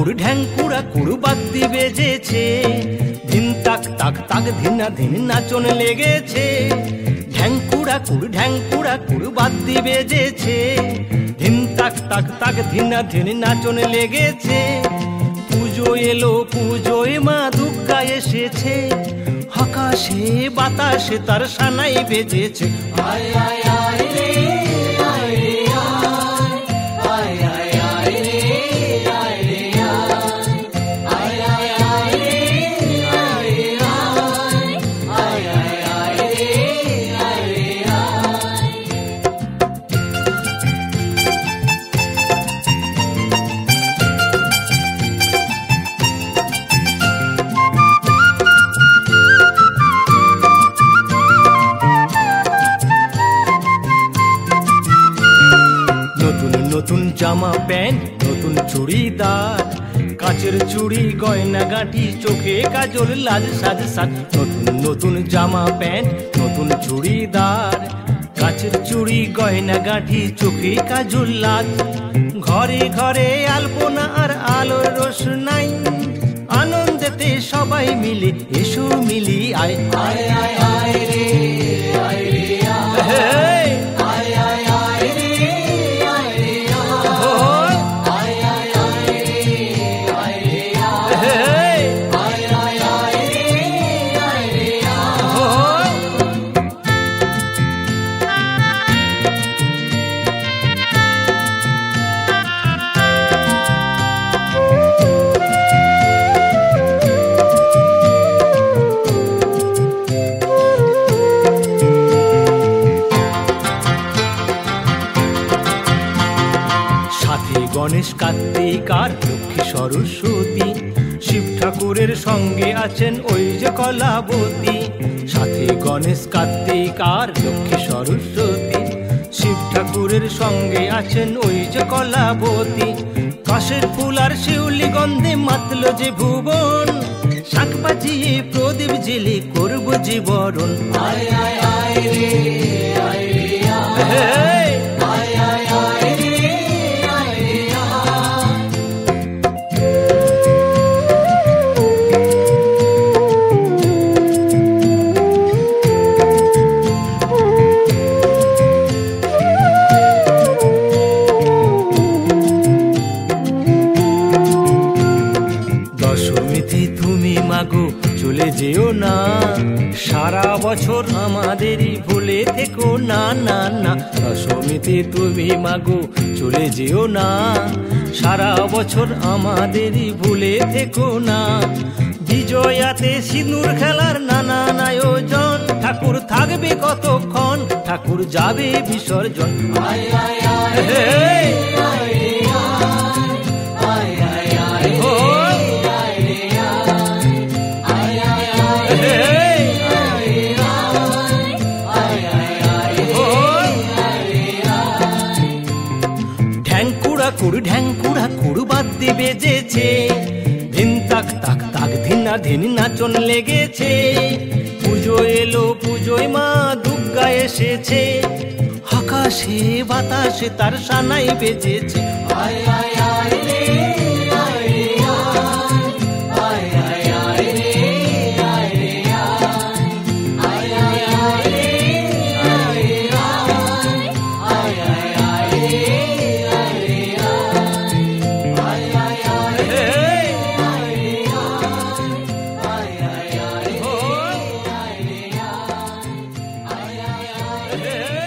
কুড় ঢ্যাং কুড়া কুড়ু বাদ্যি বেজেছে, ধিন তাক তাক তাক ধিনা ধিন নাচন লেগেছে। ঢ্যাং কুড়া কুড়ু বাদ্যি বেজেছে, ধিন তাক তাক তাক ধিনা ধিন নাচন লেগেছে। পুজো এলো পুজোয় মা দুর্গা এসেছে, আকাশে বাতাসে তার সানাই বেজেছে। আয় আয় আয় রে আয় রে আয় আয় আয় রে আয় রে আয় আয় আয় রে আয় রে আয় আয় আয় রে আয় রে নতুন জামা প্যান্ট নতুন চুড়িদার, কাচের চুড়ি গয়না গাঁটি চোখে কাজল লাজ সাজ সাজ। নতুন জামা প্যান্ট নতুন চুড়িদার, কাচের চুড়ি গয়না গাঁটি চোখে কাজল লাজ। ঘরে ঘরে আলপনা আর আলোর রোশনাই, আনন্দেতে সবাই মিলে এসো মিলি আয়। আয় আয় আয় রে আয় রে আয় আয় আয় রে আয় রে আয় আয় আয় রে আয় রে আয় আয় আয় রে আয় রে গণেশ কার্তিক আর লক্ষ্মী সরস্বতী, শিব ঠাকুরের সঙ্গে আছেন ওই যে কলাবতী। সাথে গণেশ কার্তিক আর লক্ষ্মী সরস্বতী, শিব ঠাকুরের সঙ্গে আছেন ওই যে কলাবতী। কাশের ফুল আর শিউলি গন্ধে মাতল যে ভুবন, শাঁখ বাজিয়ে প্রদীপ জেলে করব যে বরণ। আয় আয় আয় রে আয় রে আয় আয় আয় আয় রে তুমি মাগো চলে যেও না, সারা বছর আমাদেরই ভুলে থেকো না না না। দশমীতে তুমি মাগো চলে যেও না, সারা বছর আমাদেরই ভুলে থেকো না। বিজয়াতে সিঁদুর খেলার নানান আয়োজন, ঠাকুর থাকবে কতক্ষণ ঠাকুর যাবে বিসর্জন। আয় আয় আয় রে আয় রে আয় আয় আয় রে ঢ্যাং কুড়া কুড়ু বাদ্যি বেজেছে, ধিন তাক তাক তাক ধিনা ধিন নাচন লেগেছে। পুজো এলো পুজোয় মা দুর্গা এসেছে, আকাশে বাতাসে তার সানাই বেজেছে। আয় আয় আয় রে আয় রে আয় আয় আয় রে আয় রে আয় আয় আয় রে আয় রে আয় আয় আয় রে Hey!